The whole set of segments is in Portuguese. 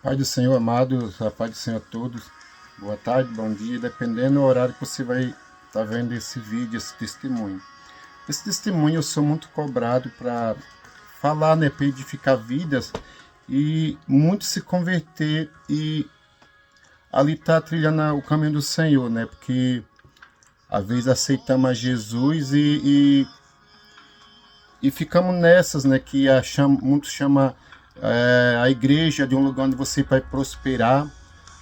Paz do Senhor, amados, a paz do Senhor a todos. Boa tarde, bom dia, dependendo do horário que você vai estar vendo esse vídeo, esse testemunho. Esse testemunho eu sou muito cobrado para falar, né, para edificar vidas e muito se converter e ali tá trilhando o caminho do Senhor, né, porque às vezes aceitamos a Jesus e ficamos nessas, né, que muitos chamam a igreja de um lugar onde você vai prosperar,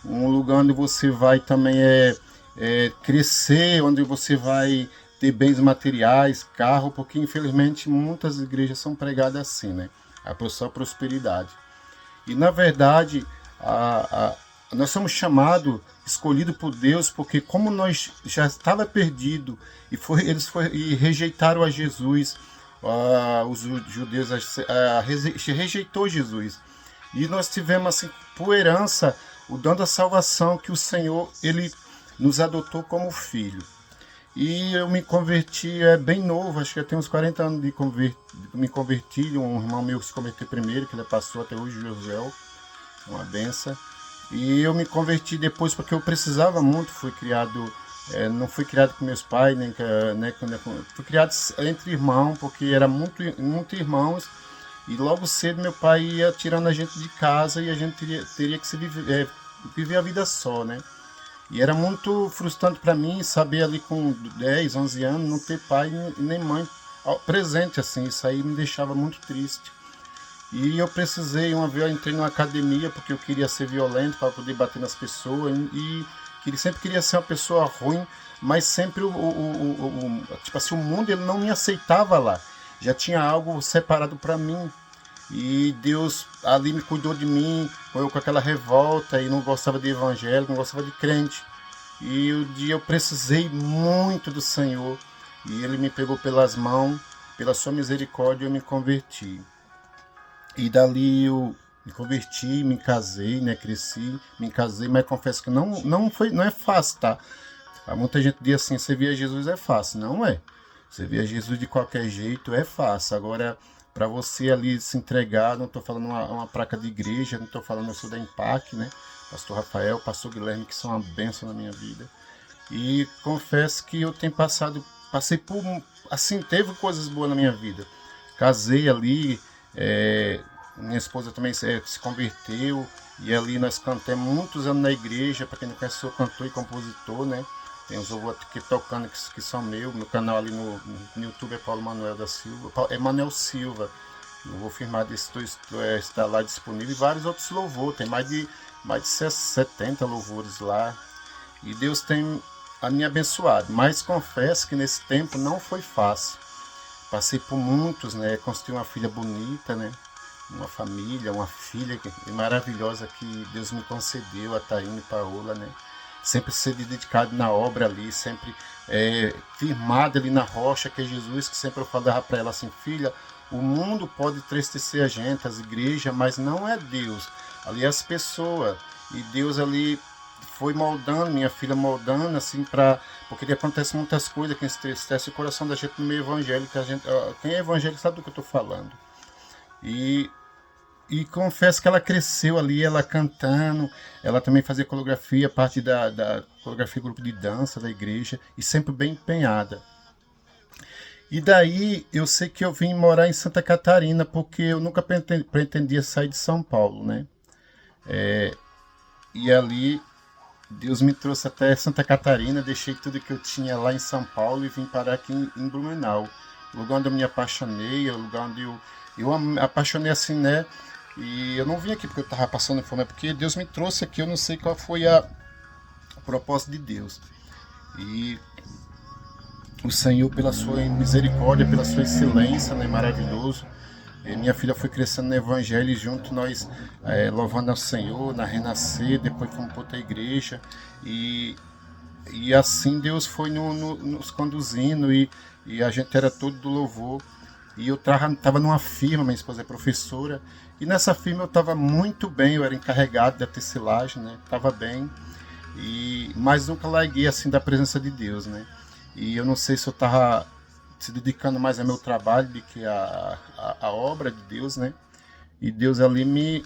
um lugar onde você vai também crescer, onde você vai ter bens materiais, carro, porque infelizmente muitas igrejas são pregadas assim, né? Só prosperidade. E na verdade, nós somos chamados, escolhidos por Deus, porque como nós já estava perdido e rejeitaram a Jesus, os judeus rejeitou Jesus. E nós tivemos assim por herança o dom da salvação que o Senhor ele nos adotou como filho. E eu me converti bem novo, acho que eu tenho uns 40 anos me converti, um irmão meu se converteu primeiro, que ele passou até hoje, José, uma benção. E eu me converti depois porque eu precisava muito, fui criado, não fui criado com meus pais, fui criado entre irmãos, porque era muito irmãos, e logo cedo meu pai ia tirando a gente de casa e a gente teria que viver a vida só, né? E era muito frustrante para mim saber ali com 10, 11 anos não ter pai nem mãe presente assim, isso aí me deixava muito triste. E eu precisei, uma vez eu entrei numa academia porque eu queria ser violento para poder bater nas pessoas sempre queria ser uma pessoa ruim, mas sempre tipo assim, o mundo ele não me aceitava lá. Já tinha algo separado para mim. E Deus ali me cuidou de mim, eu com aquela revolta e não gostava de evangélico, não gostava de crente. E um dia eu precisei muito do Senhor e Ele me pegou pelas mãos, pela sua misericórdia eu me converti. E dali eu me converti, me casei, né? Cresci, me casei, mas confesso que não é fácil, tá? Muita gente diz assim, você via Jesus é fácil. Não é. Você via Jesus de qualquer jeito é fácil. Agora, para você ali se entregar, não estou falando uma placa de igreja, não estou falando eu sou da Impact, né? Pastor Rafael, Pastor Guilherme, que são uma bênção na minha vida. E confesso que eu tenho passei por, assim, teve coisas boas na minha vida. Casei ali, minha esposa também se converteu, e ali nós cantamos muitos anos na igreja. Para quem não conhece, sou cantor e compositor, né? Tem uns outros aqui tocando que são meus. Meu canal ali no YouTube é Paulo Manuel da Silva. Emanuel Silva. Eu vou firmar está lá disponível. E vários outros louvores. Tem mais de 70 louvores lá. E Deus tem a me abençoado. Mas confesso que nesse tempo não foi fácil. Passei por muitos, né? Construí uma filha bonita, né? Uma família, uma filha maravilhosa que Deus me concedeu, a Taine e Paola, né? Sempre ser dedicado na obra ali, sempre firmado ali na rocha que é Jesus, que sempre eu falava para ela assim, filha, o mundo pode entristecer a gente, as igrejas, mas não é Deus, ali é as pessoas, e Deus ali foi moldando, minha filha moldando, assim, porque acontece muitas coisas que entristece o coração da gente no meio evangélico, quem é evangélico sabe do que eu estou falando, e confesso que ela cresceu ali, ela cantando, ela também fazia coreografia, parte da coreografia grupo de dança da igreja, e sempre bem empenhada. E daí eu sei que eu vim morar em Santa Catarina, porque eu nunca pretendia sair de São Paulo, né? E ali Deus me trouxe até Santa Catarina, deixei tudo que eu tinha lá em São Paulo e vim parar aqui em Blumenau. Lugar onde eu me apaixonei, lugar onde eu me apaixonei assim, né? E eu não vim aqui porque eu estava passando fome, é porque Deus me trouxe aqui, eu não sei qual foi a propósito de Deus. E o Senhor, pela sua misericórdia, pela sua excelência, né, maravilhoso. E minha filha foi crescendo no Evangelho e junto nós louvando ao Senhor, na Renascer, depois fomos para outra igreja. E assim Deus foi nos conduzindo e a gente era todo do louvor. E eu estava numa firma, minha esposa é professora, e nessa firma eu estava muito bem, eu era encarregado da tecelagem, né? Estava bem, mas nunca larguei assim da presença de Deus, né? E eu não sei se eu estava se dedicando mais ao meu trabalho do que a obra de Deus, né? E Deus ali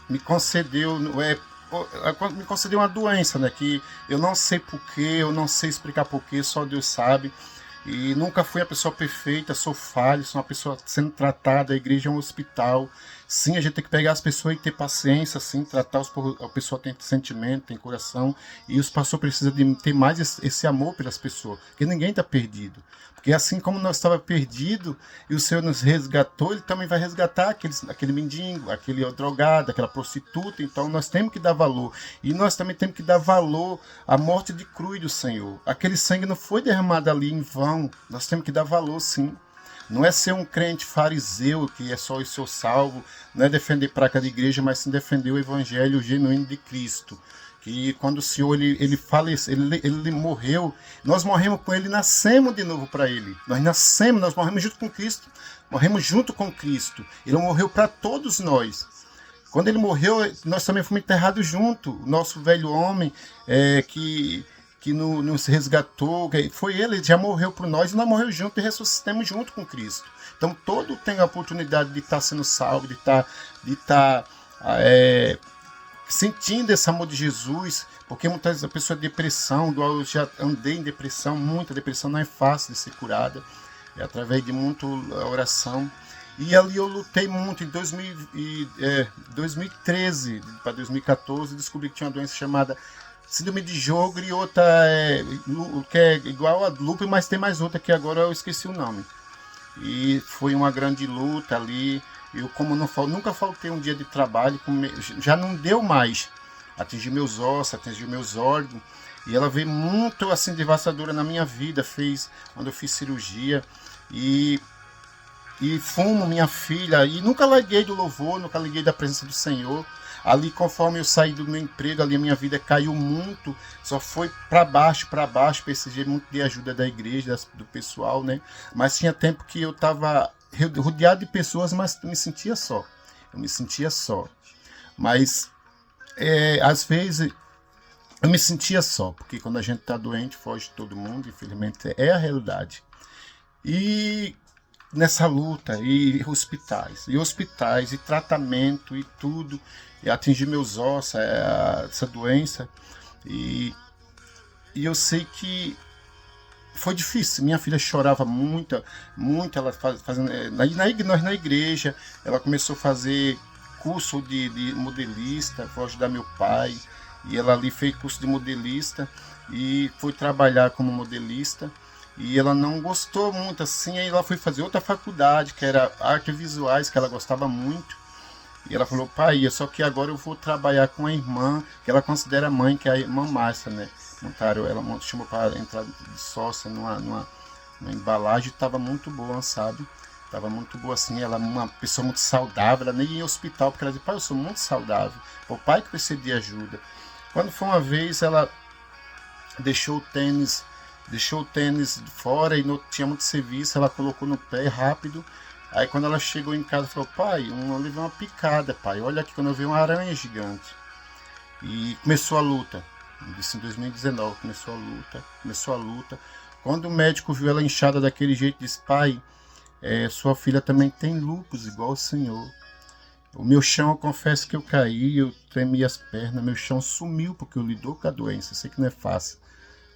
me concedeu, me concedeu uma doença, né? Que eu não sei porquê, eu não sei explicar porquê, só Deus sabe. E nunca fui a pessoa perfeita, sou falho, sou uma pessoa sendo tratada, a igreja é um hospital. Sim, a gente tem que pegar as pessoas e ter paciência, sim, tratar a pessoa tem sentimento, tem coração, e os pastores precisam de ter mais esse amor pelas pessoas, porque ninguém está perdido. Porque assim como nós estávamos perdidos e o Senhor nos resgatou, Ele também vai resgatar aquele mendigo, aquele drogado, aquela prostituta. Então nós temos que dar valor. E nós também temos que dar valor à morte de cruz do Senhor. Aquele sangue não foi derramado ali em vão. Nós temos que dar valor, sim. Não é ser um crente fariseu que é só o seu salvo, não é defender placa de igreja, mas sim defender o evangelho genuíno de Cristo. Que quando o Senhor ele faleceu, ele morreu, nós morremos com ele, nascemos de novo para ele. Nós morremos junto com Cristo, morremos junto com Cristo. Ele morreu para todos nós. Quando ele morreu, nós também fomos enterrados junto. O nosso velho homem que nos resgatou, foi ele já morreu por nós e nós morremos junto e ressuscitamos junto com Cristo. Então todo tem a oportunidade de estar sendo salvo, de estar sentindo esse amor de Jesus, porque muitas vezes a pessoa é depressão, eu já andei em depressão, muita depressão, não é fácil de ser curada, é através de muita oração. E ali eu lutei muito. Em 2013 para 2014, descobri que tinha uma doença chamada síndrome de Sjögren, e outra que é igual a lúpus, mas tem mais outra que agora eu esqueci o nome. E foi uma grande luta ali. Eu, como nunca faltei um dia de trabalho, já não deu mais. Atingiu meus ossos, atingiu meus órgãos. E ela veio muito assim devastadora na minha vida. Quando eu fiz cirurgia. E fumo, minha filha. E nunca larguei do louvor, nunca larguei da presença do Senhor. Ali, conforme eu saí do meu emprego, ali a minha vida caiu muito. Só foi para baixo, precisei muito de ajuda da igreja, do pessoal, né? Mas tinha tempo que eu estava rodeado de pessoas, mas eu me sentia só. Mas, às vezes, eu me sentia só, porque quando a gente está doente, foge de todo mundo, infelizmente, é a realidade. E nessa luta, e hospitais, e tratamento, e tudo, e atingir meus ossos, essa doença, e eu sei que foi difícil. Minha filha chorava muito, ela fazendo na igreja, ela começou a fazer curso de modelista, foi ajudar meu pai, e ela ali fez curso de modelista, e foi trabalhar como modelista, e ela não gostou muito assim, aí ela foi fazer outra faculdade, que era artes visuais, que ela gostava muito, e ela falou: pai, só que agora eu vou trabalhar com a irmã, que ela considera mãe, que é a irmã Márcia, né? Ela chamou para entrar de sócia numa embalagem, estava muito boa, sabe? Estava muito boa assim, ela é uma pessoa muito saudável, ela nem ia em hospital, porque ela dizia: pai, eu sou muito saudável, o pai que precisa de ajuda. Quando foi uma vez, ela deixou o tênis fora e não tinha muito serviço, ela colocou no pé rápido. Aí quando ela chegou em casa, falou: pai, eu levei uma picada, pai, olha aqui, quando eu vi uma aranha gigante. E começou a luta. Isso em 2019, começou a luta. Quando o médico viu ela inchada daquele jeito, disse: pai, sua filha também tem lúpus, igual o senhor. O meu chão, eu confesso que eu caí, eu tremi as pernas, meu chão sumiu, porque eu lido com a doença, eu sei que não é fácil.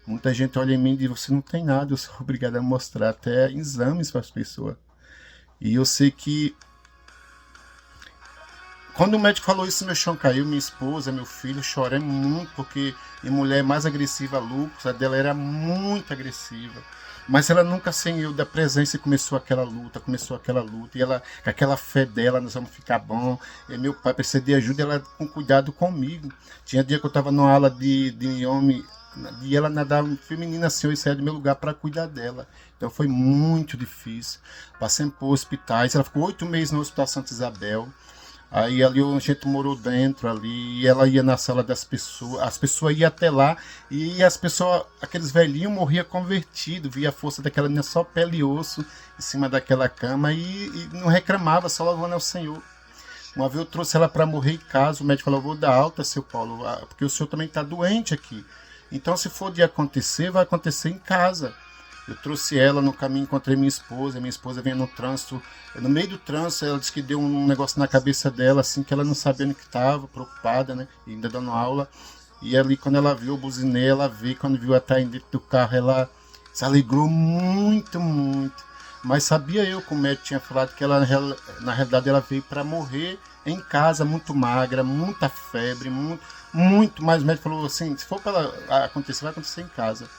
Muita gente olha em mim e diz: você não tem nada, eu sou obrigado a mostrar até exames para as pessoas. E eu sei que quando o médico falou isso, meu chão caiu, minha esposa, meu filho, chorei muito, porque minha mulher é mais agressiva, a lúpus, a dela era muito agressiva. Mas ela nunca saiu da presença e começou aquela luta, e ela, com aquela fé dela, nós vamos ficar bom. E meu pai precisa de ajuda, ela com cuidado comigo. Tinha dia que eu estava numa aula de homem, e ela nadava feminina assim, eu saía do meu lugar para cuidar dela. Então foi muito difícil. Passei por hospitais, ela ficou 8 meses no Hospital Santa Isabel. Aí ali a gente morou dentro ali, e ela ia na sala das pessoas, as pessoas iam até lá, e as pessoas, aqueles velhinhos morriam convertidos, via a força daquela menina só pele e osso em cima daquela cama, e não reclamava, só louvando ao Senhor. Uma vez eu trouxe ela para morrer em casa, o médico falou: vou dar alta, seu Paulo, porque o senhor também está doente aqui. Então se for de acontecer, vai acontecer em casa. Eu trouxe ela no caminho, encontrei minha esposa vinha no trânsito, no meio do trânsito ela disse que deu um negócio na cabeça dela, assim, que ela não sabia onde que estava, preocupada, né, ainda dando aula, e ali quando ela viu, eu buzinei, ela veio, quando viu ela estar dentro do carro, ela se alegrou muito, muito, mas sabia eu que o médico tinha falado que ela, na realidade, ela veio para morrer em casa, muito magra, muita febre, muito, muito, mas o médico falou assim, se for para acontecer, vai acontecer em casa.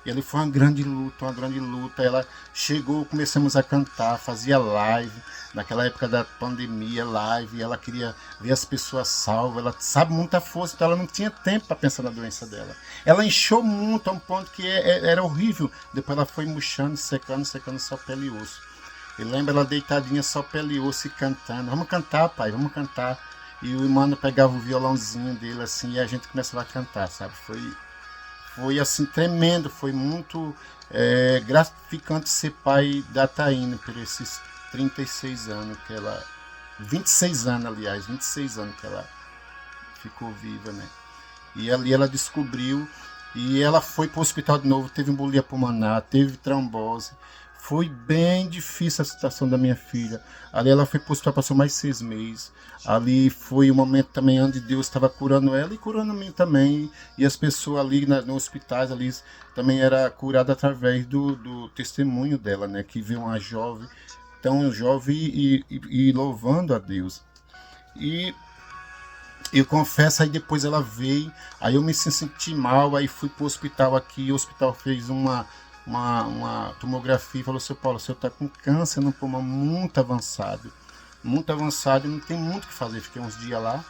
E ali foi uma grande luta, uma grande luta. Ela chegou, começamos a cantar, fazia live. Naquela época da pandemia, live, ela queria ver as pessoas salvas, ela sabe muita força, então ela não tinha tempo para pensar na doença dela. Ela inchou muito a um ponto que era horrível. Depois ela foi murchando, secando, secando só pele e osso. E lembra ela deitadinha só pele e osso e cantando. Vamos cantar, pai, vamos cantar. E o mano pegava o violãozinho dele assim e a gente começava a cantar, sabe? Foi assim tremendo, foi muito gratificante ser pai da Taína por esses 36 anos que ela. 26 anos, aliás, 26 anos que ela ficou viva, né? E ali ela descobriu e ela foi para o hospital de novo, teve embolia pulmonar, teve trombose. Foi bem difícil a situação da minha filha. Ali ela foi para o hospital, passou mais 6 meses. Ali foi o momento também onde Deus estava curando ela e curando a mim também. E as pessoas ali no hospitais ali também era curada através do testemunho dela, né? Que viu uma jovem, tão jovem e louvando a Deus. E eu confesso, aí depois ela veio, aí eu me senti mal, aí fui pro hospital aqui, o hospital fez uma tomografia e falou, seu Paulo, o senhor está com câncer no pulmão muito avançado, e não tem muito o que fazer, fiquei uns dias lá,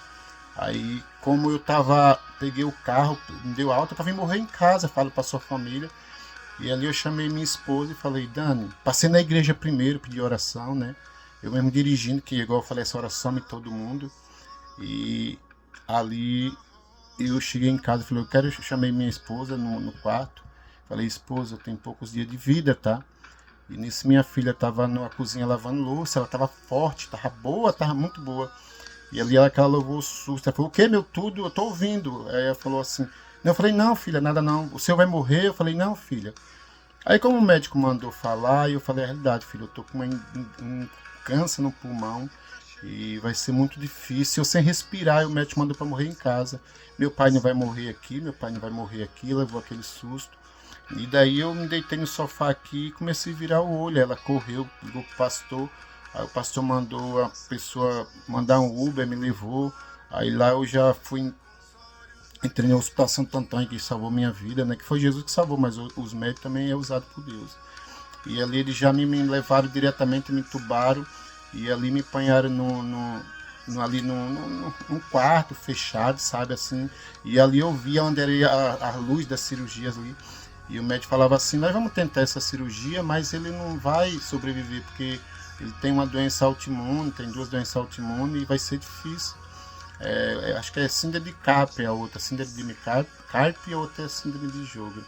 aí como eu tava, peguei o carro, me deu alta, para vir morrer em casa, falo para sua família, e ali eu chamei minha esposa e falei, Dani, passei na igreja primeiro, pedi oração, né, eu mesmo dirigindo, que igual eu falei, essa oração em todo mundo, e ali eu cheguei em casa e falei, chamei minha esposa no quarto. Falei, esposa, eu tenho poucos dias de vida, tá? E nisso minha filha estava na cozinha lavando louça, ela estava forte, estava boa, estava muito boa. E ali ela levou o susto, ela falou, o que, meu tudo? Eu tô ouvindo. Aí ela falou assim, eu falei, não, filha, nada não, o senhor vai morrer? Eu falei, não, filha. Aí como o médico mandou falar, eu falei, a realidade, filho, eu tô com um câncer no pulmão, e vai ser muito difícil. Eu sem respirar, o médico mandou para morrer em casa. Meu pai não vai morrer aqui, meu pai não vai morrer aqui, levou aquele susto. E daí eu me deitei no sofá aqui e comecei a virar o olho. Ela correu, ligou pro pastor. Aí o pastor mandou a pessoa mandar um Uber, me levou. Aí lá eu já fui, entrei no Hospital Santo Antônio, que salvou minha vida, né? Que foi Jesus que salvou, mas os médicos também é usado por Deus. E ali eles já me levaram diretamente, me entubaram e ali me apanharam ali num quarto fechado, sabe, assim. E ali eu via onde era a luz das cirurgias ali. E o médico falava assim, nós vamos tentar essa cirurgia, mas ele não vai sobreviver, porque ele tem uma doença autoimune, tem 2 doenças autoimunes e vai ser difícil. Acho que é síndrome de Carpe, a outra, síndrome de Carpe e a outra é síndrome de Sjögren.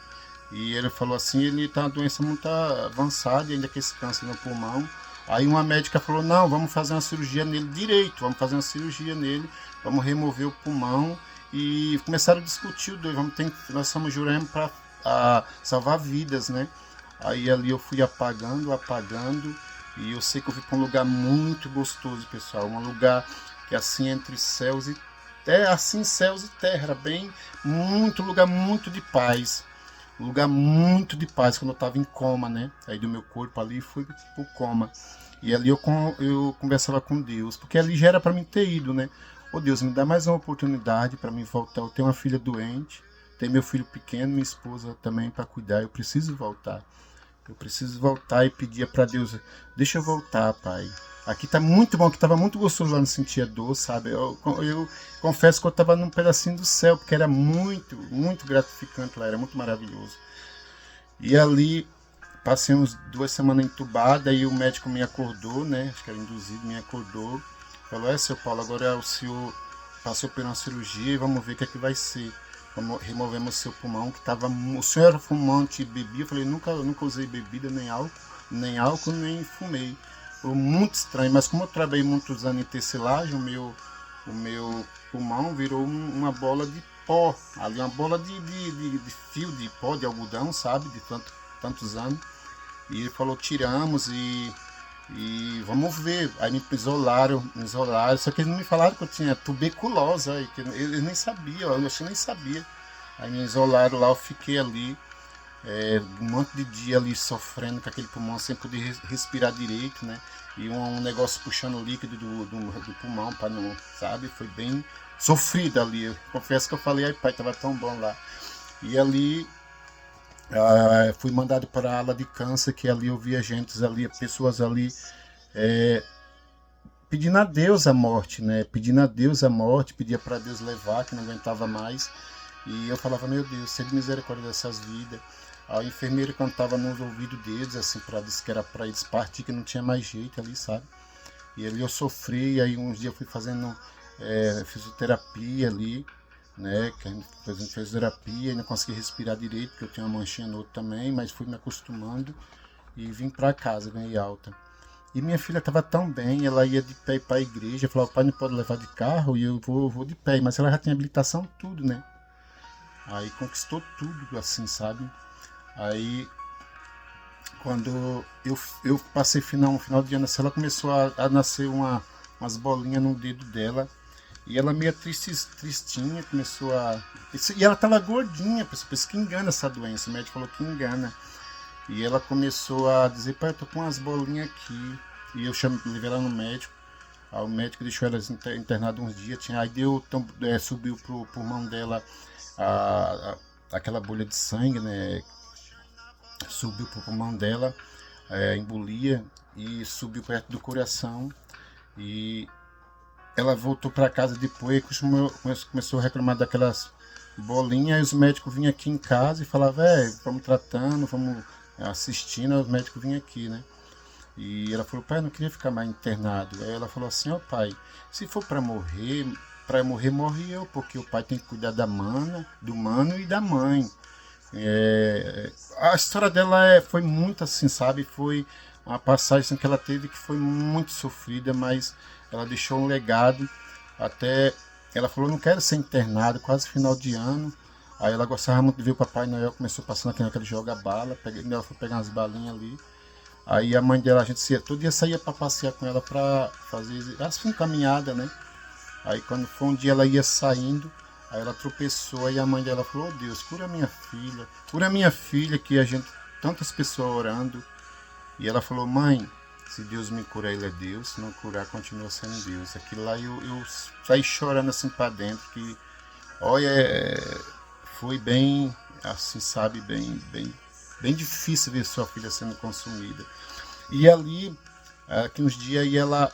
E ele falou assim, ele tá uma doença muito avançada, ainda com esse câncer no pulmão. Aí uma médica falou, não, vamos fazer uma cirurgia nele direito, vamos fazer uma cirurgia nele, vamos remover o pulmão. E começaram a discutir nós estamos jurando para salvar vidas, né? Aí ali eu fui apagando, e eu sei que eu fui para um lugar muito gostoso, pessoal, um lugar que assim entre céus e terra, assim céus e terra, era bem, muito lugar muito de paz. Um lugar muito de paz, quando eu estava em coma, né? Aí do meu corpo ali fui pro coma. E ali eu conversava com Deus, porque ali já era para mim ter ido, né? Ô Deus, me dá mais uma oportunidade para mim voltar. Eu tenho uma filha doente, tenho meu filho pequeno, minha esposa também para cuidar. Eu preciso voltar. Eu preciso voltar e pedir para Deus, deixa eu voltar, Pai. Aqui tá muito bom, que tava muito gostoso lá, não sentia dor, sabe? Eu confesso que eu tava num pedacinho do céu, porque era muito, muito gratificante lá, era muito maravilhoso. E ali, passei uns 2 semanas entubada, e o médico me acordou, né? Acho que era induzido, me acordou. Falou, seu Paulo, agora o senhor passou por uma cirurgia e vamos ver o que é que vai ser. Removemos seu pulmão, que tava. O senhor era fumante e bebia. Eu falei, nunca usei bebida, nem álcool, nem fumei. Foi muito estranho, mas como eu trabalhei muitos anos em tecelagem, o meu pulmão virou uma bola de pó, ali uma bola de fio de pó, de algodão, sabe, de tantos anos. E ele falou, tiramos e vamos ver. Aí me isolaram, só que eles não me falaram que eu tinha tuberculose, aí, que eles nem sabiam, eu acho que nem sabia. Aí me isolaram lá, eu fiquei ali, um monte de dia ali sofrendo com aquele pulmão sem poder respirar direito, né? E um negócio puxando o líquido do pulmão para não, sabe? Foi bem sofrido ali. Eu confesso que eu falei, ai pai, tava tão bom lá. E ali fui mandado para a ala de câncer, que ali eu via gente ali, pessoas ali pedindo a Deus a morte, né? Pedindo a Deus a morte, pedia para Deus levar, que não aguentava mais. E eu falava, meu Deus, seja de misericórdia dessas vidas. A enfermeira cantava nos ouvidos deles, assim, para dizer que era para eles partir, que não tinha mais jeito ali, sabe? E ali eu sofri, e aí uns dias eu fui fazendo fisioterapia ali, né? Que a gente fazendo fisioterapia e não consegui respirar direito, porque eu tinha uma manchinha no outro também, mas fui me acostumando e vim para casa, ganhei alta. E minha filha estava tão bem, ela ia de pé para a igreja, falava, pai, não pode levar de carro, e eu vou de pé, mas ela já tinha habilitação, tudo, né? Aí conquistou tudo, assim, sabe? Aí, quando eu passei um final de ano, assim, ela começou a nascer umas bolinhas no dedo dela, e ela meio tristinha, começou a... E ela tava gordinha, por isso que engana essa doença, o médico falou que engana. E ela começou a dizer, pai, eu tô com umas bolinhas aqui. E eu levei ela no médico. Aí o médico deixou ela internada uns dias. Aí subiu pro pulmão dela a, aquela bolha de sangue, né? Subiu pro pulmão dela, embolia e subiu perto do coração. E ela voltou para casa depois e começou a reclamar daquelas bolinhas. Aí os médicos vinham aqui em casa e falavam, vamos tratando, vamos assistindo. Aí os médicos vinham aqui, né? E ela falou, pai, eu não queria ficar mais internado. Aí ela falou assim, ó pai, se for para morrer, morre eu, porque o pai tem que cuidar do mano e da mãe. A história dela foi muito assim, sabe? Foi uma passagem que ela teve que foi muito sofrida, mas ela deixou um legado. Até ela falou, não quero ser internada, quase final de ano. Aí ela gostava muito de ver o Papai Noel, começou passando aqui naquele joga-bala, ela foi pegar umas balinhas ali. Aí a mãe dela, todo dia saía para passear com ela para fazer assim, caminhada, né? Aí quando foi um dia ela ia saindo, aí ela tropeçou, e a mãe dela falou, oh Deus, cura minha filha, que a gente, tantas pessoas orando. E ela falou, mãe, se Deus me curar, ele é Deus, se não curar, continua sendo Deus. Aquilo lá eu saí chorando assim para dentro, que olha, foi bem, assim, sabe, bem difícil ver sua filha sendo consumida. E ali, aqui uns dias, aí ela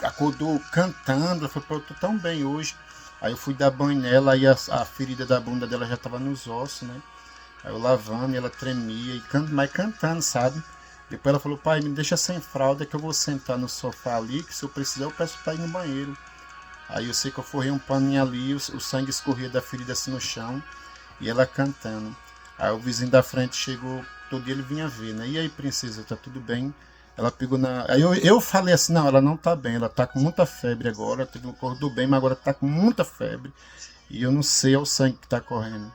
acordou cantando, ela falou, pô, eu tô tão bem hoje. Aí eu fui dar banho nela, aí a ferida da bunda dela já tava nos ossos, né? Aí eu lavando, e ela tremia, mas cantando, sabe? Depois ela falou, pai, me deixa sem fralda que eu vou sentar no sofá ali, que se eu precisar eu peço pra ir no banheiro. Aí eu sei que eu forrei um paninho ali, o sangue escorria da ferida assim no chão, e ela cantando. Aí o vizinho da frente chegou, todo dia ele vinha ver, né? E aí, princesa, tá tudo bem? Ela pegou na... Aí eu falei assim, não, ela não tá bem, ela tá com muita febre agora, acordou bem, mas agora tá com muita febre, e eu não sei, é o sangue que tá correndo.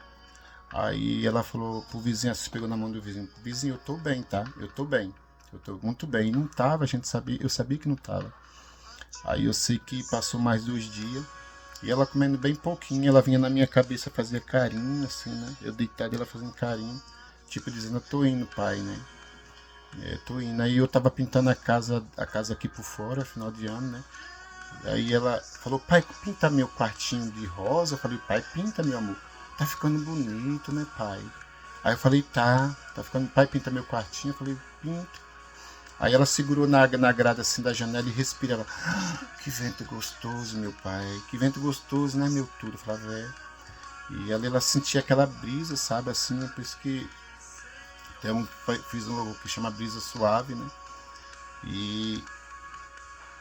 Aí ela falou pro vizinho, assim, pegou na mão do vizinho, vizinho, eu tô bem, tá? Eu tô bem, eu tô muito bem. E não tava, eu sabia que não tava. Aí eu sei que passou mais 2 dias, e ela comendo bem pouquinho, ela vinha na minha cabeça, fazia carinho, assim, né? Eu deitado, ela fazendo carinho, tipo dizendo, eu tô indo, pai, né? Tô indo. Aí eu tava pintando a casa aqui por fora, final de ano, né? Aí ela falou, pai, pinta meu quartinho de rosa. Eu falei, pai, pinta, meu amor. Tá ficando bonito, né, pai? Aí eu falei, tá ficando, pai, pinta meu quartinho. Eu falei, pinta. Aí ela segurou na grade assim da janela e respirava. Ah, que vento gostoso, meu pai. Que vento gostoso, né, meu tudo? Eu falava, E ela sentia aquela brisa, sabe, assim, por isso que fiz um logo que chama Brisa Suave, né? E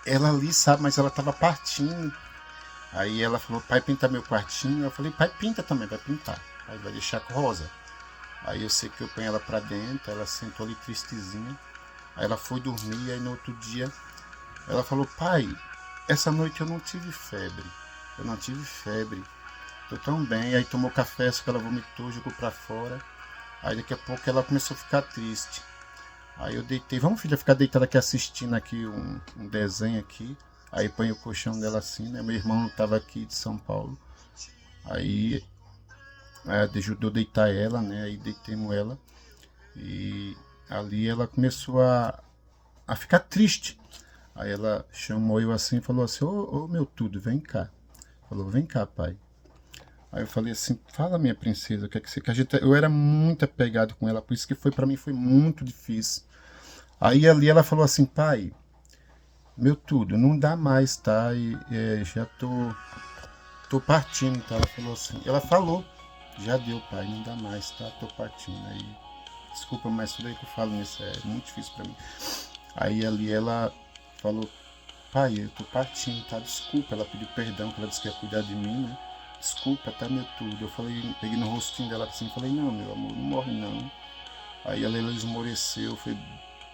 ela ali, sabe, mas ela tava partindo. Aí ela falou, pai, pinta meu quartinho. Eu falei, pai, pinta também, vai pintar. Aí vai deixar com rosa. Aí eu sei que eu ponho ela pra dentro, ela sentou ali tristezinha. Aí ela foi dormir, aí no outro dia ela falou, pai, essa noite eu não tive febre. Eu não tive febre. Tô tão bem. Aí tomou café, só que ela vomitou, jogou pra fora. Aí daqui a pouco ela começou a ficar triste. Aí eu deitei, vamos filha ficar deitada aqui assistindo aqui um desenho aqui. Aí põe o colchão dela assim, né? Meu irmão tava aqui de São Paulo. Aí ajudou a deitar ela, né? Aí deitemos ela. E ali ela começou a ficar triste. Aí ela chamou eu assim e falou assim, ô meu tudo, vem cá. Falou, vem cá, pai. Aí eu falei assim, fala minha princesa, o que é que você quer? Eu era muito apegado com ela, por isso que foi para mim foi muito difícil. Aí ali ela falou assim, pai, meu tudo, não dá mais, tá? E já tô partindo, tá? Ela falou assim, ela falou, já deu, pai, não dá mais, tá? Tô partindo. Aí, desculpa, mas tudo aí que eu falo nisso é muito difícil para mim. Aí ali ela falou, pai, eu tô partindo, tá? Desculpa, ela pediu perdão, que ela disse que ia cuidar de mim, né? Desculpa, tá meu tudo. Eu falei, peguei no rostinho dela assim, falei, não, meu amor, não morre não. Aí ela esmoreceu, foi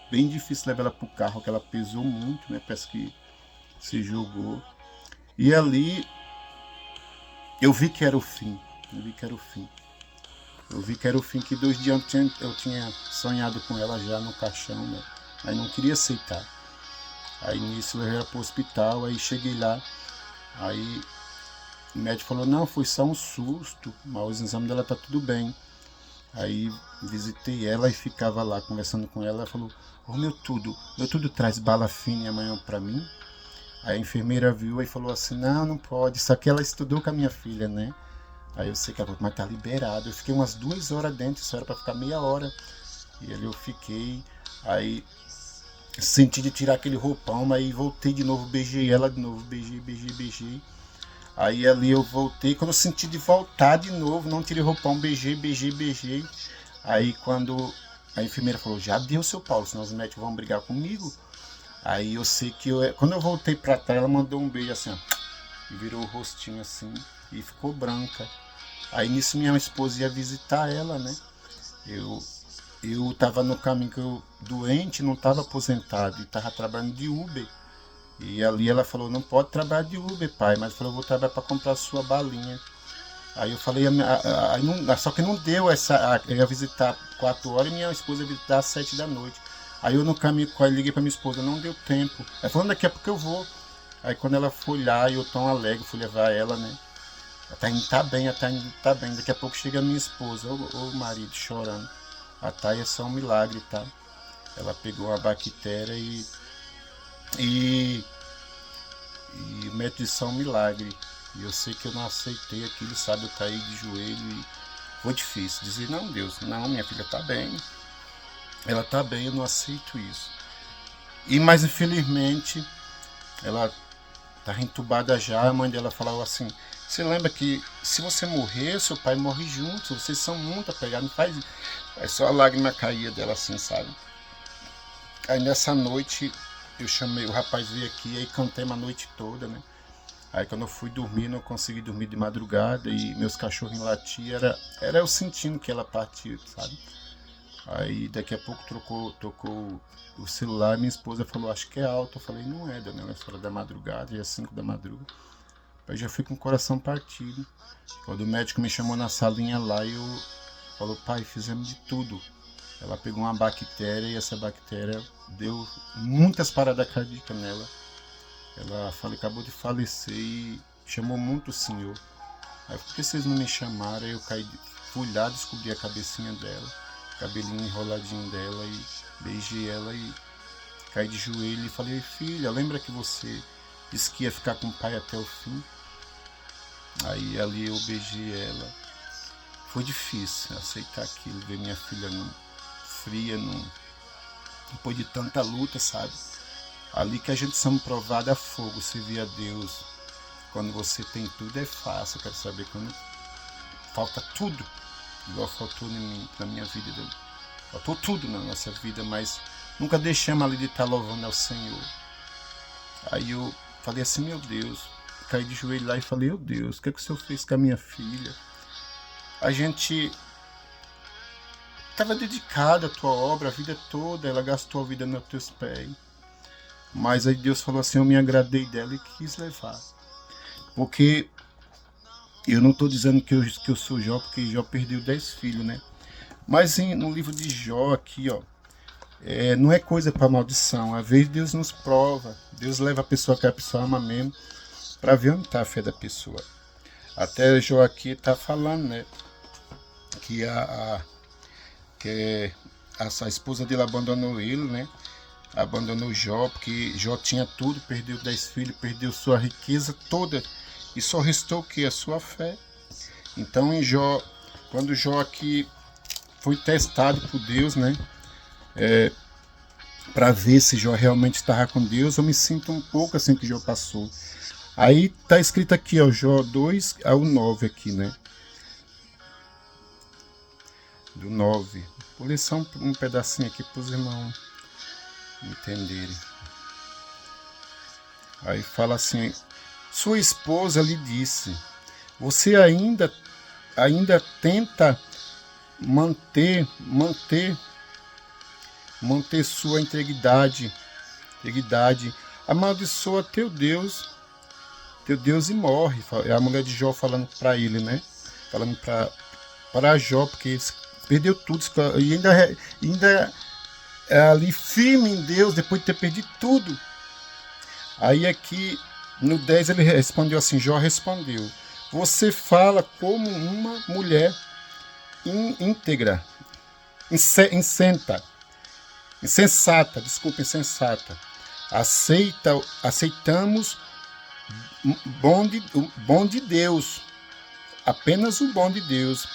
bem difícil levar ela pro carro, que ela pesou muito, né? Parece que se jogou. E ali eu vi que era o fim. Eu vi que era o fim. Eu vi que era o fim, que 2 dias eu tinha sonhado com ela já no caixão, né? Aí não queria aceitar. Aí nisso eu levei ela pro hospital, aí cheguei lá, aí o médico falou, não, foi só um susto, mas os exames dela tá tudo bem. Aí visitei ela e ficava lá conversando com ela, ela falou, ô meu tudo traz bala fina amanhã pra mim? Aí a enfermeira viu e falou assim, não pode, isso aqui ela estudou com a minha filha, né? Aí eu sei que ela falou, mas tá liberado. Eu fiquei umas 2 horas dentro, isso era pra ficar meia hora. E ali eu fiquei, aí senti de tirar aquele roupão, mas aí voltei de novo, beijei ela de novo, beijei. Aí ali eu voltei, quando eu senti de voltar de novo, não tirei roupão, beijei. Aí quando a enfermeira falou, já deu seu Paulo, senão os médicos vão brigar comigo. Aí eu sei que quando eu voltei pra trás, ela mandou um beijo assim, ó, e virou o rostinho assim, e ficou branca. Aí nisso minha esposa ia visitar ela, né? Eu tava no caminho que eu doente, não tava aposentado, e tava trabalhando de Uber. E ali ela falou, não pode trabalhar de Uber, pai, mas falou, eu vou trabalhar para comprar sua balinha. Aí eu falei, só que não deu eu ia visitar 4 horas e minha esposa ia visitar às 7 da noite. Aí eu no caminho, liguei para minha esposa, não deu tempo. Ela falou, daqui a pouco eu vou. Aí quando ela foi lá, eu tão alegre, fui levar ela, né? Ela tá indo, tá bem. Daqui a pouco chega a minha esposa, o marido chorando. A Thay é só um milagre, tá? Ela pegou uma bactéria e o médico disse, é um milagre. E eu sei que eu não aceitei aquilo, sabe? Eu caí de joelho e foi difícil. Dizer, não, Deus, não, minha filha tá bem. Ela tá bem, eu não aceito isso. Mas infelizmente, ela tá entubada já. A mãe dela falou assim, você lembra que se você morrer, seu pai morre junto. Vocês são muito apegados, não faz isso. Aí só a lágrima caía dela assim, sabe? Aí nessa noite eu chamei, o rapaz veio aqui, aí cantei uma noite toda, né? Aí quando eu fui dormir, não consegui dormir de madrugada e meus cachorrinhos latiam, era eu sentindo que ela partiu, sabe? Aí daqui a pouco tocou o celular, minha esposa falou, acho que é alto. Eu falei, não é, Daniela, é hora da madrugada, já é 5 da madrugada. Aí já fui com o coração partido. Quando o médico me chamou na salinha lá, eu falou, pai, fizemos de tudo. Ela pegou uma bactéria e essa bactéria deu muitas paradas cardíacas nela. Ela acabou de falecer e chamou muito o Senhor. Aí por que vocês não me chamaram? Aí eu fui lá, descobri a cabecinha dela, cabelinho enroladinho dela e beijei ela e caí de joelho e falei, filha, lembra que você disse que ia ficar com o pai até o fim? Aí ali eu beijei ela. Foi difícil aceitar aquilo, ver minha filha fria, depois de tanta luta, sabe? Ali que a gente somos provados a fogo, servir a Deus. Quando você tem tudo é fácil, eu quero saber quando falta tudo, igual faltou na minha vida. Faltou tudo na nossa vida, mas nunca deixamos ali de estar louvando ao Senhor. Aí eu falei assim, meu Deus, caí de joelho lá e falei, meu Deus, o que é que o Senhor fez com a minha filha? A gente estava dedicado à tua obra a vida toda, ela gastou a vida nos teus pés. Mas aí Deus falou assim, eu me agradei dela e quis levar. Porque eu não estou dizendo que eu sou Jó, porque Jó perdeu 10 filhos, né? Mas no livro de Jó aqui, ó, não é coisa para maldição. Às vezes Deus nos prova, Deus leva a pessoa que a pessoa ama mesmo, para ver onde está a fé da pessoa. Até Jó aqui está falando, né, que a esposa dele abandonou ele, né, abandonou Jó, porque Jó tinha tudo, perdeu 10 filhos, perdeu sua riqueza toda, e só restou o que? A sua fé. Então em Jó, quando Jó aqui foi testado por Deus, né, para ver se Jó realmente estava com Deus, eu me sinto um pouco assim que Jó passou. Aí tá escrito aqui, ó, Jó 2 ao 9 aqui, né? Do 9. Vou ler só um pedacinho aqui para os irmãos entenderem. Aí fala assim: sua esposa lhe disse: você ainda tenta manter sua integridade, amaldiçoa teu Deus e morre. É a mulher de Jó falando para ele, né? Falando para Jó, porque perdeu tudo e ainda é ali firme em Deus depois de ter perdido tudo. Aí aqui no 10 ele respondeu assim, Jó respondeu: você fala como uma mulher íntegra, insensata. Aceitamos o bom de Deus, apenas o bom de Deus,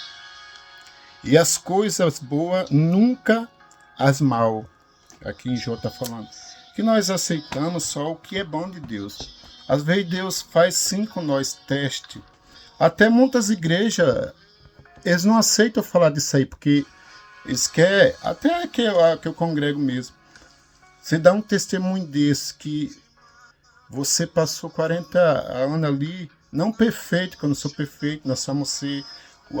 e as coisas boas nunca as mal. Aqui em Jó está falando que nós aceitamos só o que é bom de Deus. Às vezes Deus faz sim com nós teste. Até muitas igrejas, eles não aceitam falar disso aí, porque eles querem, até que eu congrego mesmo, você dá um testemunho desse, que você passou 40 anos ali, não perfeito, que eu não sou perfeito, nós somos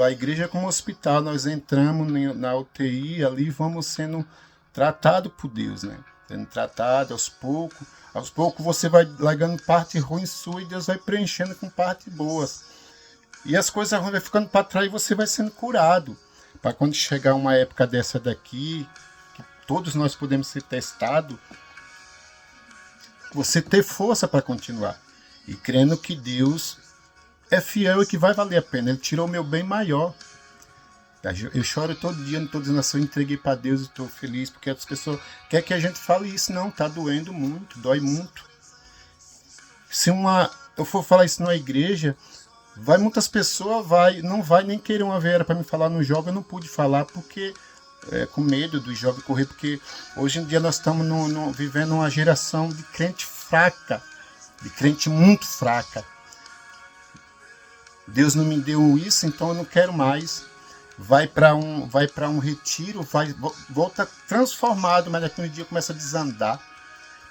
a igreja é como um hospital, nós entramos na UTI ali, vamos sendo tratados por Deus, né? Sendo tratado aos poucos você vai largando parte ruim sua e Deus vai preenchendo com partes boas. E as coisas ruins vai ficando para trás e você vai sendo curado. Para quando chegar uma época dessa daqui, que todos nós podemos ser testados, você ter força para continuar. E crendo que Deus é fiel e que vai valer a pena. Ele tirou o meu bem maior. Eu choro todo dia, não estou dizendo assim, eu entreguei para Deus e estou feliz, porque as pessoas querem que a gente fale isso. Não, está doendo muito, dói muito. Se eu for falar isso numa igreja, muitas pessoas não vai nem querer uma vera para me falar no jovem. Eu não pude falar porque com medo do jovem correr, porque hoje em dia nós estamos vivendo uma geração de crente fraca, de crente muito fraca. Deus não me deu isso, então eu não quero mais. Vai para um retiro, volta transformado, mas daqui um dia começa a desandar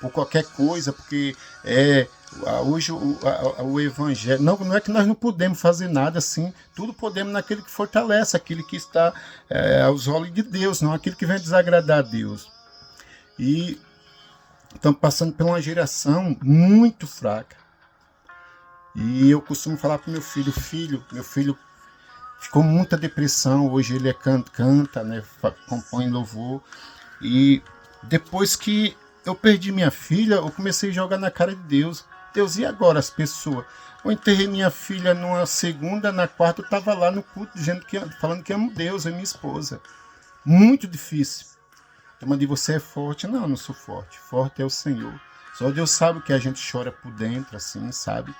por qualquer coisa, porque hoje o evangelho, não é que nós não podemos fazer nada assim, tudo podemos naquele que fortalece, aquele que está aos olhos de Deus, não aquele que vem desagradar a Deus. E estamos passando por uma geração muito fraca. E eu costumo falar para meu filho ficou muita depressão, hoje ele canta, né, compõe louvor, e depois que eu perdi minha filha, eu comecei a jogar na cara de Deus. Deus, e agora as pessoas? Eu enterrei minha filha numa segunda, na quarta eu estava lá no culto, falando que amo Deus e minha esposa. Muito difícil. Então, de você é forte? Não, eu não sou forte. Forte é o Senhor. Só Deus sabe que a gente chora por dentro, assim, sabe?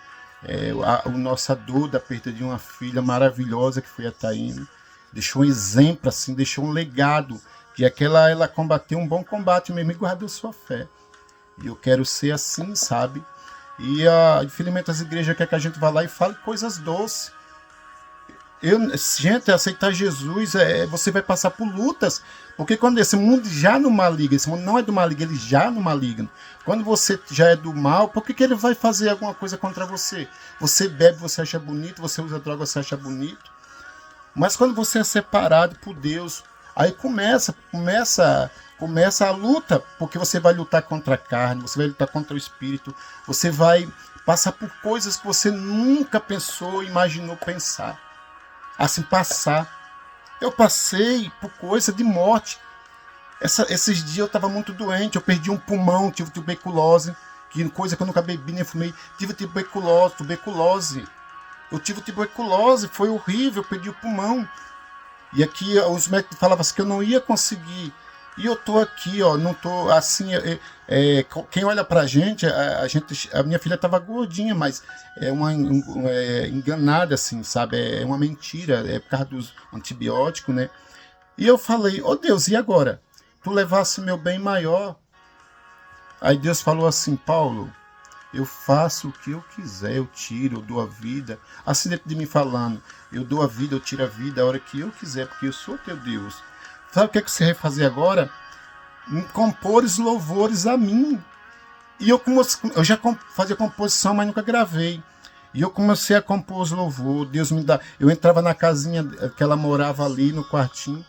A nossa dor da perda de uma filha maravilhosa que foi a Taína. Deixou um exemplo, assim, deixou um legado. Que ela combateu um bom combate mesmo e guardou sua fé. E eu quero ser assim, sabe? E infelizmente as igrejas querem que a gente vá lá e fale coisas doces. Gente, aceitar Jesus, você vai passar por lutas. Porque quando esse mundo já não maligna, esse mundo não é do maligno, ele já não maligna. Quando você já é do mal, por que ele vai fazer alguma coisa contra você? Você bebe, você acha bonito, você usa droga, você acha bonito. Mas quando você é separado por Deus, aí começa a luta, porque você vai lutar contra a carne, você vai lutar contra o espírito, você vai passar por coisas que você nunca pensou, imaginou pensar. Assim, passar. Eu passei por coisa de morte. Esses dias eu estava muito doente, eu perdi um pulmão, tive tuberculose, que coisa que eu nunca bebi nem fumei. Tive tuberculose. Eu tive tuberculose, foi horrível, eu perdi o pulmão. E aqui os médicos falavam assim que eu não ia conseguir. E eu tô aqui, ó, não tô assim. Quem olha pra gente, a minha filha tava gordinha, mas é enganada, assim, sabe? É uma mentira, é por causa dos antibióticos, né? E eu falei, ô Deus, e agora? Tu levasse meu bem maior. Aí Deus falou assim, Paulo, eu faço o que eu quiser, eu tiro, eu dou a vida. Assim dentro de mim falando, eu dou a vida, eu tiro a vida a hora que eu quiser, porque eu sou teu Deus. Sabe o que, é que você vai fazer agora? Compor os louvores a mim. E eu já fazia composição, mas nunca gravei. E eu comecei a compor os louvores. Deus me dá. Eu entrava na casinha que ela morava ali no quartinho.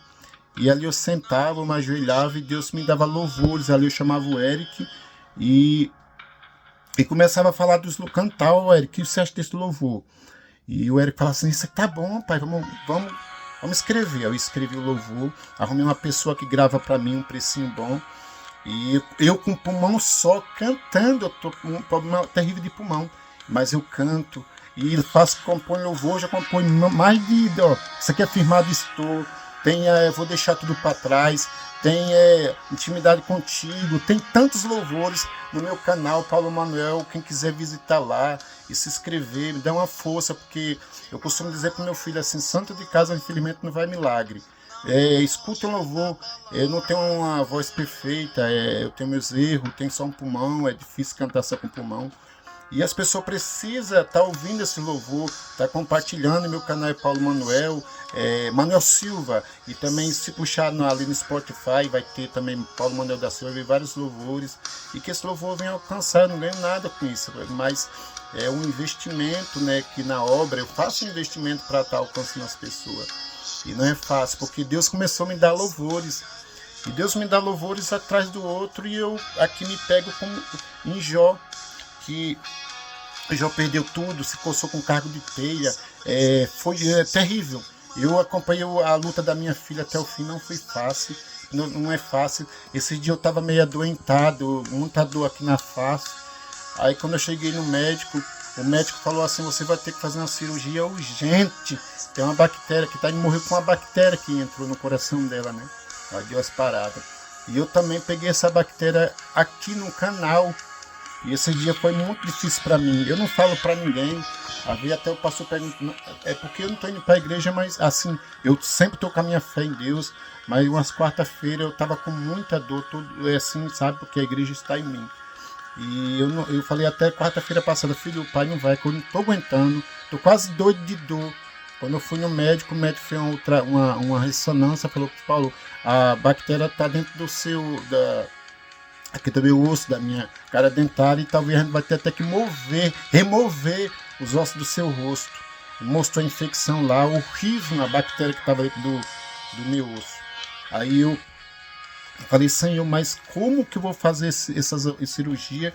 E ali eu sentava, eu me ajoelhava e Deus me dava louvores. Ali eu chamava o Eric e começava a falar cantar, o Eric, o que você acha desse louvor? E o Eric falava assim, isso tá bom, pai, vamos escrever. Eu escrevi o louvor, arrumei uma pessoa que grava para mim um precinho bom. E eu com pulmão só cantando, eu tô com um problema terrível de pulmão, mas eu canto e compõe louvor, já compõe mais de, ó, isso aqui é firmado estou, tem, vou deixar tudo para trás, tem intimidade contigo, tem tantos louvores no meu canal, Paulo Manuel, quem quiser visitar lá e se inscrever, me dá uma força, porque eu costumo dizer para meu filho assim, santo de casa infelizmente não vai milagre. Escuta o louvor, eu não tenho uma voz perfeita, eu tenho meus erros, tenho só um pulmão, é difícil cantar só com pulmão. E as pessoas precisam estar ouvindo esse louvor, compartilhando. Meu canal é Paulo Manuel, Manuel Silva. E também, se puxar ali no Spotify, vai ter também Paulo Manuel da Silva e vários louvores. E que esse louvor venha alcançar, eu não ganho nada com isso, mas é um investimento, né, que na obra eu faço um investimento para estar alcançando as pessoas. E não é fácil, porque Deus começou a me dar louvores. E Deus me dá louvores atrás do outro, e eu aqui me pego como em Jó, que Jó perdeu tudo, se coçou com cargo de telha, foi terrível. Eu acompanhei a luta da minha filha até o fim, não foi fácil, não é fácil. Esse dia eu estava meio adoentado, muita dor aqui na face. Aí quando eu cheguei no médico, o médico falou assim, você vai ter que fazer uma cirurgia urgente. Tem uma bactéria que morreu com uma bactéria que entrou no coração dela, né? Ela deu as paradas. E eu também peguei essa bactéria aqui no canal. E esse dia foi muito difícil para mim. Eu não falo para ninguém. Havia até o pastor perguntando, é porque eu não estou indo para a igreja, mas assim, eu sempre estou com a minha fé em Deus. Mas umas quarta-feira eu estava com muita dor, tudo assim, sabe? Porque a igreja está em mim. E eu falei até quarta-feira passada, filho, o pai não vai, que eu não estou aguentando, estou quase doido de dor. Quando eu fui no médico, o médico fez uma ressonância, falou que, Paulo, a bactéria está dentro do seu, aqui também o osso da minha cara dentária, e talvez a gente vai ter até que remover os ossos do seu rosto. Mostrou a infecção lá, horrível, a bactéria que estava dentro do meu osso. Aí eu falei, Senhor, mas como que eu vou fazer essa cirurgia?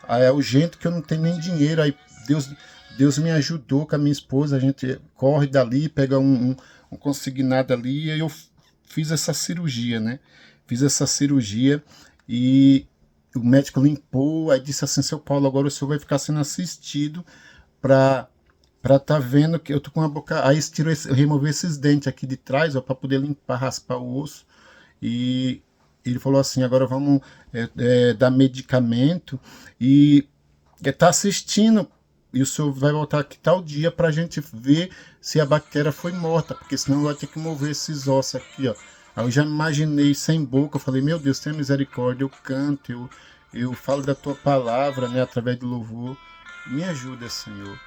É urgente, que eu não tenho nem dinheiro. Aí Deus me ajudou com a minha esposa, a gente corre dali, pega um consignado ali, e aí eu fiz essa cirurgia, né? Fiz essa cirurgia e o médico limpou, aí disse assim, seu Paulo, agora o senhor vai ficar sendo assistido para tá vendo que eu tô com a boca... Aí removeu esses dentes aqui de trás, ó, para poder limpar, raspar o osso. E ele falou assim, agora vamos dar medicamento e tá assistindo, e o senhor vai voltar aqui tal dia para a gente ver se a bactéria foi morta, porque senão vai ter que mover esses ossos aqui, ó. Aí eu já me imaginei sem boca, eu falei, meu Deus, tenha misericórdia, eu canto, eu falo da tua palavra, né, através do louvor, me ajuda, Senhor.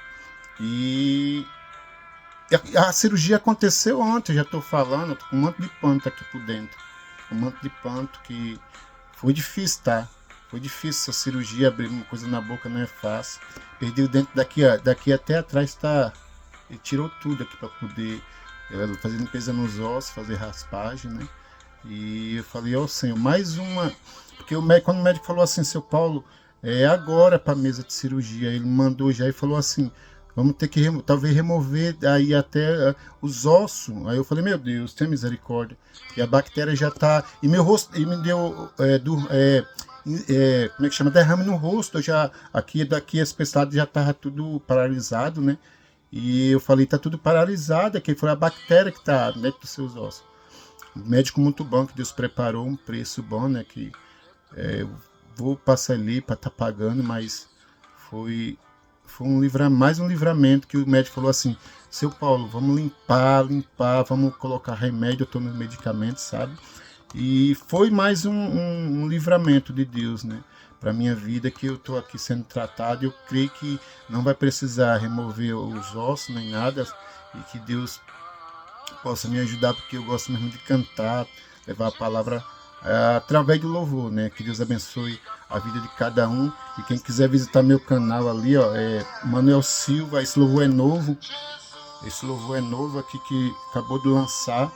E a cirurgia aconteceu ontem, eu já estou falando, tô com um monte de panto aqui por dentro, um monte de panto, que foi difícil, tá? Foi difícil essa cirurgia, abrir uma coisa na boca não é fácil. Perdi o dente daqui até atrás, tá? Ele tirou tudo aqui para poder fazer limpeza nos ossos, fazer raspagem, né? E eu falei, ó Senhor, mais uma. Porque quando o médico falou assim, seu Paulo, é agora para a mesa de cirurgia, ele mandou já e falou assim, vamos ter que talvez remover aí até os ossos. Aí eu falei, meu Deus, tenha misericórdia. E a bactéria já está. E meu rosto, e me deu como é que chama? Derrame no rosto. Eu já, daqui esse pessoal já estava tudo paralisado, né? E eu falei, tá tudo paralisado, que foi a bactéria que está dentro dos seus ossos. Um médico muito bom, que Deus preparou um preço bom, né? Que eu vou passar ali para estar pagando, mas foi mais um livramento que o médico falou assim, seu Paulo, vamos limpar, vamos colocar remédio, eu estou nos medicamentos, sabe? E foi mais um livramento de Deus, né? Para minha vida, que eu estou aqui sendo tratado. Eu creio que não vai precisar remover os ossos nem nada, e que Deus possa me ajudar, porque eu gosto mesmo de cantar, levar a palavra através do louvor, né? Que Deus abençoe a vida de cada um. E quem quiser visitar meu canal ali, ó, é Manuel Silva. Esse louvor é novo. Esse louvor é novo aqui, que acabou de lançar.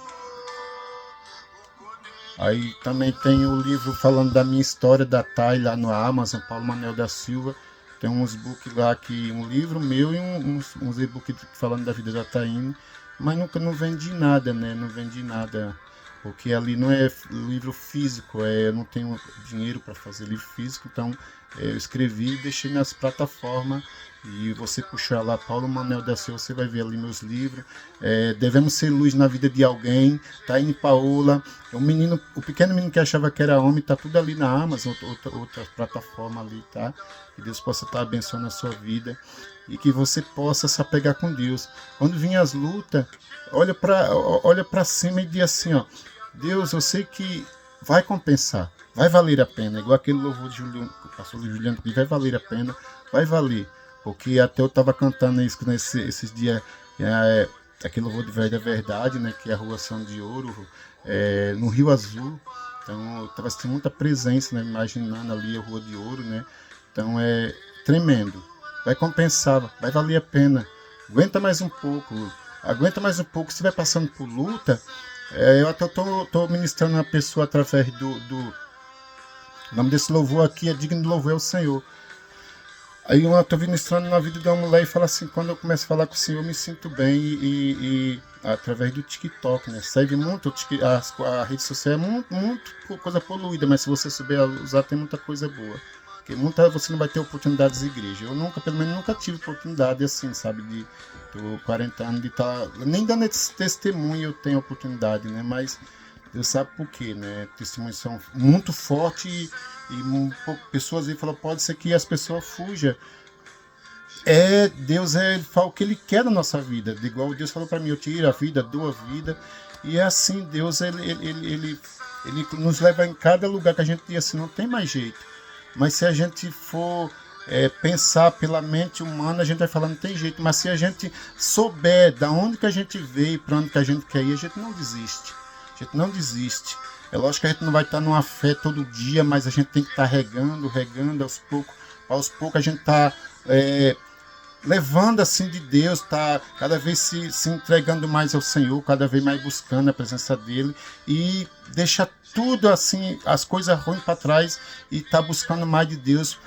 Aí também tem o livro falando da minha história da Thay lá no Amazon, Paulo Manuel da Silva. Tem uns books lá, um livro meu e uns e-books falando da vida da Taine. Mas nunca não vendi nada, né? Não vendi nada. Porque ali não é livro físico, eu não tenho dinheiro para fazer livro físico, então eu escrevi e deixei nas plataformas. E você puxar lá Paulo Manuel da Silva, você vai ver ali meus livros. Devemos ser luz na vida de alguém. Taine Paola, o pequeno menino que achava que era homem, tá tudo ali na Amazon, outra plataforma ali, tá? Que Deus possa estar abençoando a sua vida e que você possa se apegar com Deus. Quando vir as lutas, olha para cima e diz assim, ó, Deus, eu sei que vai compensar, vai valer a pena, igual aquele louvor de Juliano, o pastor Juliano, que vai valer a pena, vai valer, porque até eu estava cantando isso esses dias, aquele louvor de verdade, né, que é a Rua São de Ouro, no Rio Azul. Então eu estava sentindo muita presença, né, imaginando ali a Rua de Ouro, né, então é tremendo, vai compensar, vai valer a pena, aguenta mais um pouco, se estiver passando por luta. Eu até estou ministrando uma pessoa através o nome desse louvor aqui é Digno de Louvor é o Senhor. Aí eu estou ministrando na vida de uma mulher e fala assim, quando eu começo a falar com o Senhor, eu me sinto bem e através do TikTok, né? Segue muito, a rede social é muito coisa poluída, mas se você souber usar, tem muita coisa boa. Porque você não vai ter oportunidades de igreja. Eu pelo menos nunca tive oportunidade assim, sabe, de 40 anos de estar, nem dando esse testemunho eu tenho oportunidade, né, mas Deus sabe por quê, né, testemunhos são muito fortes e pessoas aí falam, pode ser que as pessoas fujam. Deus ele fala o que Ele quer na nossa vida, igual Deus falou para mim, eu tiro a vida, dou a vida, e é assim, Deus ele nos leva em cada lugar que a gente diz assim, não tem mais jeito, mas se a gente for pensar pela mente humana, a gente vai falar, não tem jeito, mas se a gente souber da onde que a gente veio e para onde que a gente quer ir, a gente não desiste. É lógico que a gente não vai estar numa fé todo dia, mas a gente tem que estar regando aos poucos a gente está levando assim de Deus, está cada vez se entregando mais ao Senhor, cada vez mais buscando a presença dele e deixa tudo assim, as coisas ruins para trás e está buscando mais de Deus,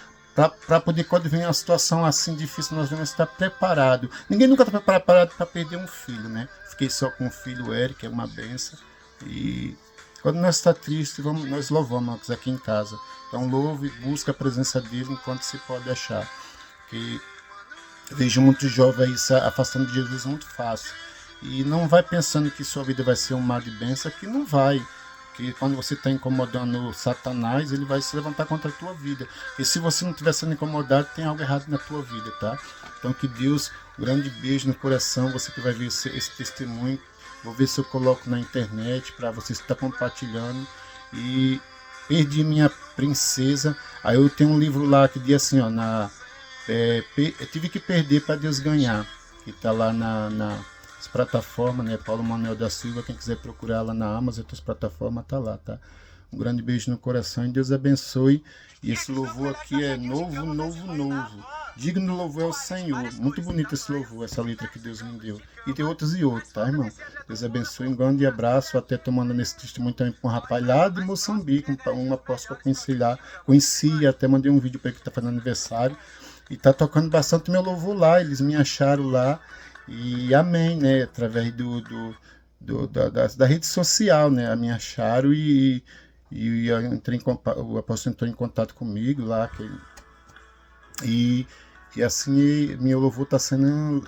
para poder, quando vem uma situação assim difícil, nós vamos estar preparados. Ninguém nunca está preparado para perder um filho, né? Fiquei só com o filho Eric, é uma benção. E quando nós estamos tristes, nós louvamos aqui em casa. Então louve, busca a presença dele enquanto se pode achar. Porque vejo muitos jovens aí se afastando de Jesus muito fácil. E não vai pensando que sua vida vai ser um mar de bênção, que não vai. Que quando você está incomodando Satanás, ele vai se levantar contra a tua vida. E se você não estiver sendo incomodado, tem algo errado na tua vida, tá? Então que Deus, um grande beijo no coração, você que vai ver esse testemunho. Vou ver se eu coloco na internet para você estar compartilhando. E perdi minha princesa. Aí eu tenho um livro lá que diz assim, ó, eu tive que perder para Deus ganhar. Que está lá nas plataformas, né? Paulo Manuel da Silva, quem quiser procurar lá na Amazon, outras plataformas, tá lá, tá? Um grande beijo no coração e Deus abençoe. E esse louvor aqui é novo. Digno do louvor é o Senhor. Muito bonito esse louvor, essa letra que Deus me deu. E tem outros, tá, irmão? Deus abençoe, um grande abraço. Até tomando nesse testemunho também com um rapaz lá de Moçambique, um apóstolo que eu conheci lá. Conheci, até mandei um vídeo para ele que está fazendo aniversário. E tá tocando bastante meu louvor lá, eles me acharam lá, e amém, né? Através da rede social, né? Me acharam e eu entrei o apóstolo entrou em contato comigo lá, e, e assim meu louvor está sendo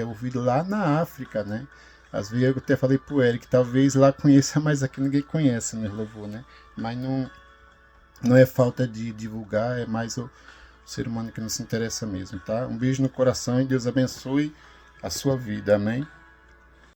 ouvido lá na África, né? Às vezes eu até falei pro Eric, talvez lá conheça, mas aqui ninguém conhece meu louvor, né? Mas não é falta de divulgar, é mais o ser humano que não se interessa mesmo, tá? Um beijo no coração e Deus abençoe a sua vida, amém?